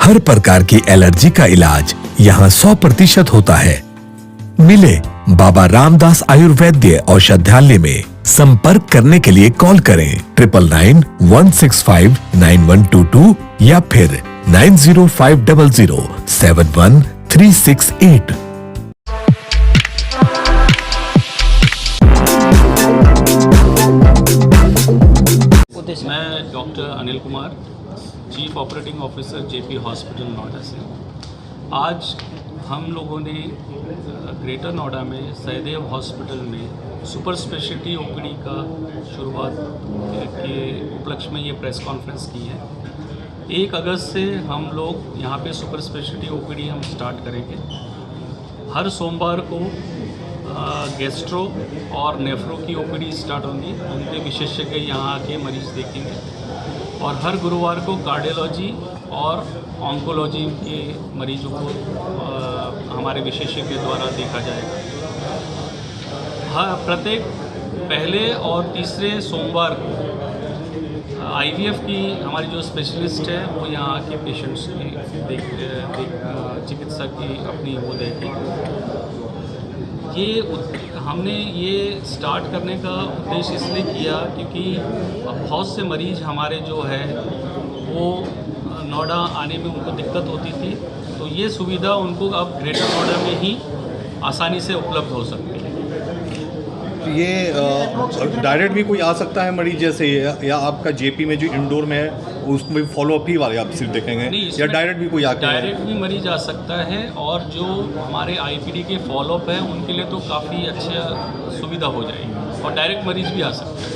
हर प्रकार की एलर्जी का इलाज यहाँ 100% होता है। मिले बाबा रामदास आयुर्वेद्य औषधालय में। संपर्क करने के लिए कॉल करें 9991659122 या फिर 9050071368। मैं doctor Anil Kumar, chief operating officer JP hospital Noida से। आज हम लोगों ने ग्रेटर नोएडा में सहदेव हॉस्पिटल में सुपर स्पेशलिटी ओपीडी का शुरुआत के उपलक्ष्य में ये प्रेस कॉन्फ्रेंस की है। 1 अगस्त से हम लोग यहाँ पे सुपर स्पेशलिटी ओपीडी हम स्टार्ट करेंगे। हर सोमवार को गैस्ट्रो और नेफ्रो की ओपीडी स्टार्ट होंगी, उनके विशेषज्ञ यहाँ आके मरीज देखेंगे। और हर गुरुवार को कार्डियोलॉजी और ऑन्कोलॉजी के मरीजों को हमारे विशेषज्ञ द्वारा देखा जाएगा। हाँ, प्रत्येक पहले और तीसरे सोमवार को आईवीएफ की हमारी जो स्पेशलिस्ट है वो यहाँ आके पेशेंट्स की चिकित्सा की अपनी वो देखेंगे। हमने ये स्टार्ट करने का उद्देश्य इसलिए किया क्योंकि बहुत से मरीज हमारे जो है वो नोएडा आने में उनको दिक्कत होती थी, तो ये सुविधा उनको अब ग्रेटर नोएडा में ही आसानी से उपलब्ध हो सकती है। ये डायरेक्ट भी कोई आ सकता है मरीज जैसे या आपका जेपी में जो इंडोर में है उसको भी फॉलोअप ही वाले आप सिर्फ देखेंगे या डायरेक्ट भी कोई आके? डायरेक्ट भी मरीज आ सकता है और जो हमारे आईपीडी के फॉलोअप है उनके लिए तो काफ़ी अच्छा सुविधा हो जाएगी और डायरेक्ट मरीज भी आ सकता है।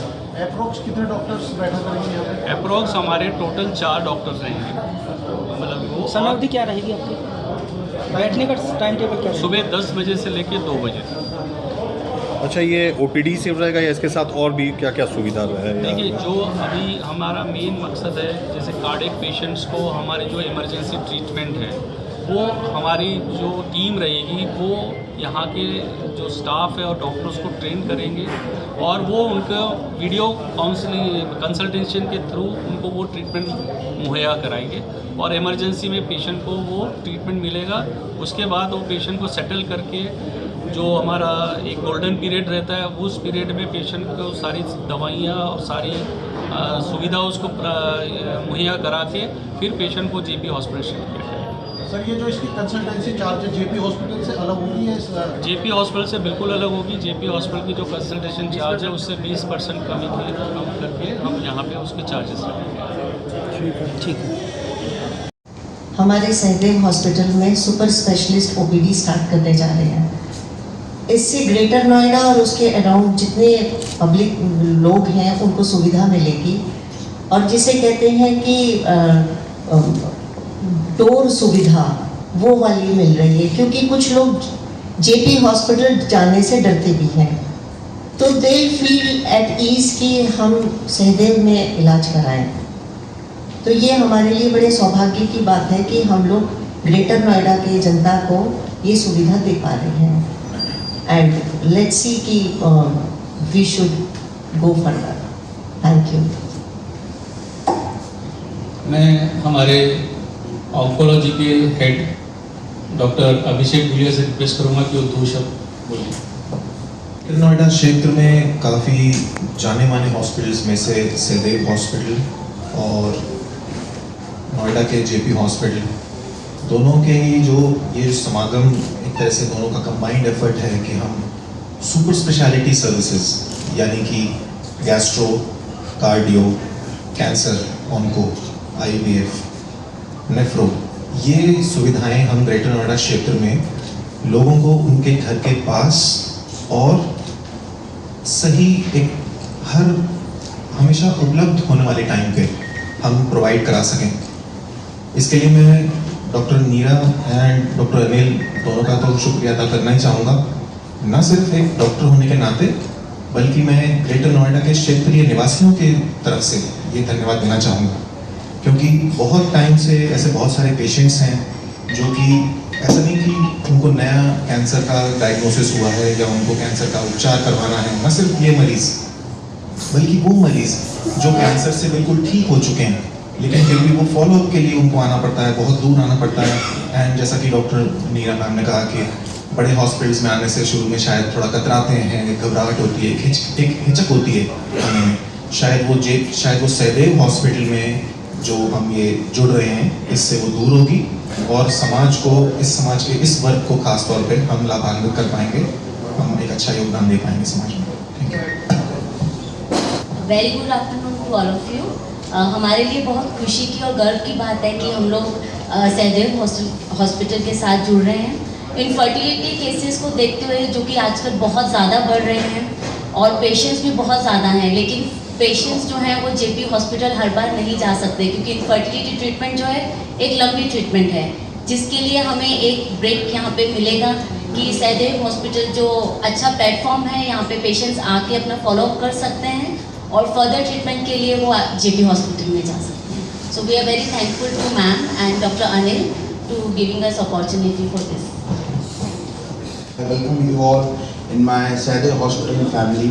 अप्रोक्स कितने डॉक्टर्स बैठा करेंगे? अप्रोक्स हमारे टोटल 4 डॉक्टर्स रहेंगे। मतलब वो समयावधि क्या रहेगी आपकी? बैठने का टाइम टेबल क्या? सुबह 10 बजे से लेकर 2 बजे। अच्छा, ये ओपीडी सिर्फ रहेगा या इसके साथ और भी क्या क्या सुविधा है? देखिए, जो अभी हमारा मेन मकसद है जैसे कार्डियक पेशेंट्स को हमारे जो इमरजेंसी ट्रीटमेंट है वो हमारी जो टीम रहेगी वो यहाँ के जो स्टाफ है और डॉक्टर्स को ट्रेन करेंगे और वो उनको वीडियो कंसल्टेशन के थ्रू उनको वो ट्रीटमेंट मुहैया कराएंगे और इमरजेंसी में पेशेंट को वो ट्रीटमेंट मिलेगा। उसके बाद वो पेशेंट को सेटल करके जो हमारा एक गोल्डन पीरियड रहता है उस पीरियड में पेशेंट को सारी दवाइयाँ और सारी सुविधा उसको मुहैया करा के फिर पेशेंट को जेपी हॉस्पिटल शिफ्ट किया जाएगा। सर, ये जो इसकी कंसल्टेंसी चार्ज है जेपी हॉस्पिटल से अलग होगी या जेपी हॉस्पिटल से बिल्कुल अलग होगी। जेपी हॉस्पिटल की जो कंसल्टेशन चार्ज है उससे 20% कम करके हम यहाँ पे उसके चार्जेस लगेंगे। ठीक है। हमारे सहदेव हॉस्पिटल में सुपर स्पेशलिस्ट ओपीडी स्टार्ट करने जा रहे हैं। इससे ग्रेटर नोएडा और उसके अराउंड जितने पब्लिक लोग हैं उनको सुविधा मिलेगी और जिसे कहते हैं कि डोर सुविधा वो वाली मिल रही है, क्योंकि कुछ लोग जेपी हॉस्पिटल जाने से डरते भी हैं, तो दे फील एट ईज कि हम सहदेव में इलाज कराएं। तो ये हमारे लिए बड़े सौभाग्य की बात है कि हम लोग ग्रेटर नोएडा के जनता को ये सुविधा दे पा रहे हैं। And let's see कि we should go further. Thank you. मैं हमारे ऑन्कोलॉजी के हेड डॉक्टर अभिषेक भुलिया से रिक्वेस्ट करूँगा कि वो 2 शब्द बोलें। नोएडा क्षेत्र में काफ़ी जाने माने हॉस्पिटल्स में से सहदेव हॉस्पिटल और नोएडा के जेपी हॉस्पिटल दोनों के ही जो ये समागम एक तरह से दोनों का कंबाइंड एफर्ट है कि हम सुपर स्पेशलिटी सर्विसेज यानी कि gastro, cardio, cancer, onco, IVF, nephro, ये सुविधाएं हम ग्रेटर नोएडा क्षेत्र में लोगों को उनके घर के पास और सही एक हर हमेशा उपलब्ध होने वाले टाइम पे हम प्रोवाइड करा सकें। इसके लिए मैं doctor Neera and doctor Anil दोनों का तो शुक्रिया अदा करना ही चाहूँगा, न सिर्फ एक डॉक्टर होने के नाते बल्कि मैं ग्रेटर नोएडा के क्षेत्रीय निवासियों के तरफ से ये धन्यवाद देना चाहूँगा, क्योंकि बहुत टाइम से ऐसे बहुत सारे पेशेंट्स हैं जो कि ऐसा नहीं कि उनको नया कैंसर का डायग्नोसिस हुआ है या उनको कैंसर का उपचार करवाना है, न सिर्फ ये मरीज़ बल्कि वो मरीज़ जो कैंसर से बिल्कुल ठीक हो चुके हैं लेकिन फिर भी वो फॉलोअप के लिए उनको आना पड़ता है, बहुत दूर आना पड़ता है। एंड जैसा कि डॉक्टर नीरा मैम ने कहा कि बड़े हॉस्पिटल्स में आने से शुरू में शायद थोड़ा कतराते हैं, घबराहट होती है, एक हिचक होती है आने में। शायद वो सहदेव हॉस्पिटल में जो हम ये जुड़ रहे हैं इससे वो दूर होगी और समाज के इस वर्ग को खास तौर पे हम लाभान्वित कर पाएंगे, हम एक अच्छा योगदान दे पाएंगे समाज में। Thank you. Very good afternoon to all of you. हमारे लिए बहुत खुशी की और गर्व की बात है कि हम लोग सहदेव हॉस्पिटल के साथ जुड़ रहे हैं। इनफर्टिलिटी केसेस को देखते हुए जो कि आजकल बहुत ज़्यादा बढ़ रहे हैं और पेशेंट्स भी बहुत ज़्यादा हैं, लेकिन पेशेंट्स जो हैं वो जेपी हॉस्पिटल हर बार नहीं जा सकते क्योंकि इनफर्टिलिटी ट्रीटमेंट जो है एक लंबी ट्रीटमेंट है, जिसके लिए हमें एक ब्रेक यहाँ पे मिलेगा कि सहदेव हॉस्पिटल जो अच्छा प्लेटफॉर्म है, यहाँ पे पेशेंट्स आके अपना फॉलोअप कर सकते हैं और फर्दर ट्रीटमेंट के लिए वो जेपी हॉस्पिटल में जा सकते हैं। So we are very thankful to ma'am and doctor Anil to giving us opportunity for this. I welcome you all in my Sadev Hospital family.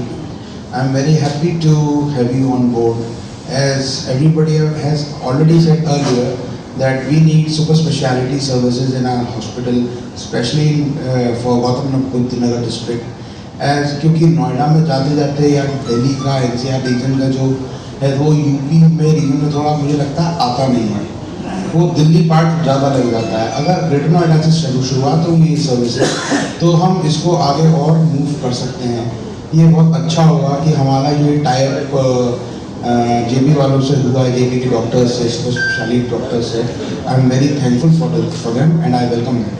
I am very happy to have you on board. As everybody has already said earlier, that we need super speciality services in our hospital, especially for Gautam Buddha Nagar district. As क्योंकि नोएडा में जाते जाते या दिल्ली का NCR reason का जो है वो यूपी में रीजन में थोड़ा मुझे लगता है आता नहीं है, वो दिल्ली पार्ट ज़्यादा लग जाता है। अगर ग्रेटर नोएडा से शुरुआत होगी ये सर्विसेज तो हम इसको आगे और मूव कर सकते हैं। ये बहुत अच्छा होगा कि हमारा ये टाइप जेबी वालों से हुआ है, जेबी के डॉक्टर्स से, स्पेशलिस्ट डॉक्टर्स से। I am very thankful for them and I welcome them.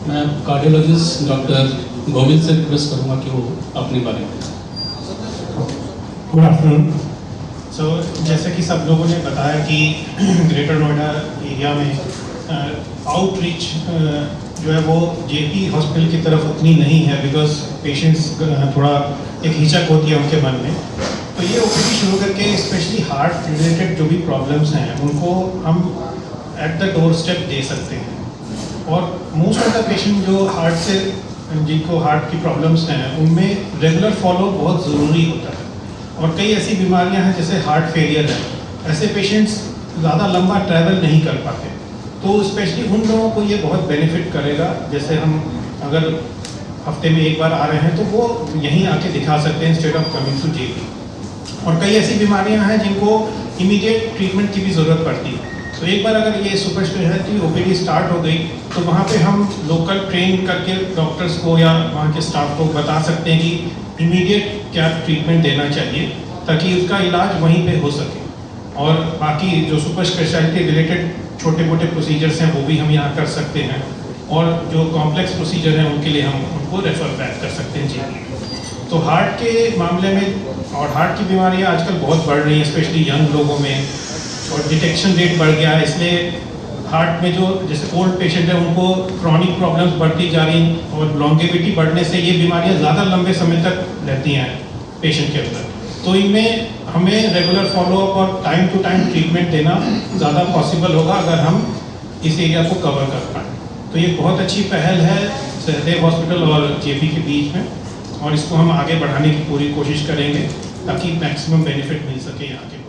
मैं कार्डियोलॉजिस्ट डॉक्टर गोविंद से रिक्वेस्ट करूँगा कि वो अपने बारे में। Good afternoon. सो जैसे कि सब लोगों ने बताया कि ग्रेटर नोएडा एरिया में आउटरीच जो है वो जेपी हॉस्पिटल की तरफ उतनी नहीं है, बिकॉज पेशेंट्स थोड़ा एक हिचक होती है उनके मन में। तो ये ओपीडी शुरू करके स्पेशली हार्ट रिलेटेड जो भी प्रॉब्लम्स हैं उनको हम एट द डोर स्टेप दे सकते हैं। और मोस्ट ऑफ द पेशेंट जो हार्ट से जिनको हार्ट की प्रॉब्लम्स हैं उनमें रेगुलर फॉलो बहुत ज़रूरी होता है। और कई ऐसी बीमारियां हैं जैसे हार्ट फेलियर है, ऐसे पेशेंट्स ज़्यादा लंबा ट्रैवल नहीं कर पाते, तो स्पेशली उन लोगों को ये बहुत बेनिफिट करेगा। जैसे हम अगर हफ्ते में एक बार आ रहे हैं तो वो यहीं आके दिखा सकते हैं instead of coming to JP. और कई ऐसी बीमारियां हैं जिनको इमीडिएट ट्रीटमेंट की भी ज़रूरत पड़ती है, तो एक बार अगर ये सुपर स्पेशलिटी ओपीडी स्टार्ट हो गई तो वहाँ पे हम लोकल ट्रेन करके डॉक्टर्स को या वहाँ के स्टाफ को बता सकते हैं कि इमीडिएट क्या ट्रीटमेंट देना चाहिए ताकि उसका इलाज वहीं पे हो सके। और बाकी जो सुपर स्पेशलिटी रिलेटेड छोटे मोटे प्रोसीजर्स हैं वो भी हम यहाँ कर सकते हैं, और जो कॉम्प्लेक्स प्रोसीजर हैं उनके लिए हम उनको रेफर बैक कर सकते हैं जी। तो हार्ट के मामले में और हार्ट की बीमारियाँ आजकल बहुत बढ़ रही हैं, स्पेशली यंग लोगों में, और डिटेक्शन रेट बढ़ गया है। इसलिए हार्ट में जो जैसे ओल्ड पेशेंट है उनको क्रॉनिक प्रॉब्लम्स बढ़ती जा रही, और लॉन्गेविटी बढ़ने से ये बीमारियाँ ज़्यादा लंबे समय तक रहती हैं पेशेंट के अंदर। तो इनमें हमें रेगुलर फॉलोअप और टाइम टू टाइम ट्रीटमेंट देना ज़्यादा पॉसिबल होगा अगर हम इस एरिया को कवर कर पाएँ। तो ये बहुत अच्छी पहल है सहदेव हॉस्पिटल और जेपी के बीच में, और इसको हम आगे बढ़ाने की पूरी कोशिश करेंगे ताकि मैक्सिमम बेनिफिट मिल सके यहाँ के।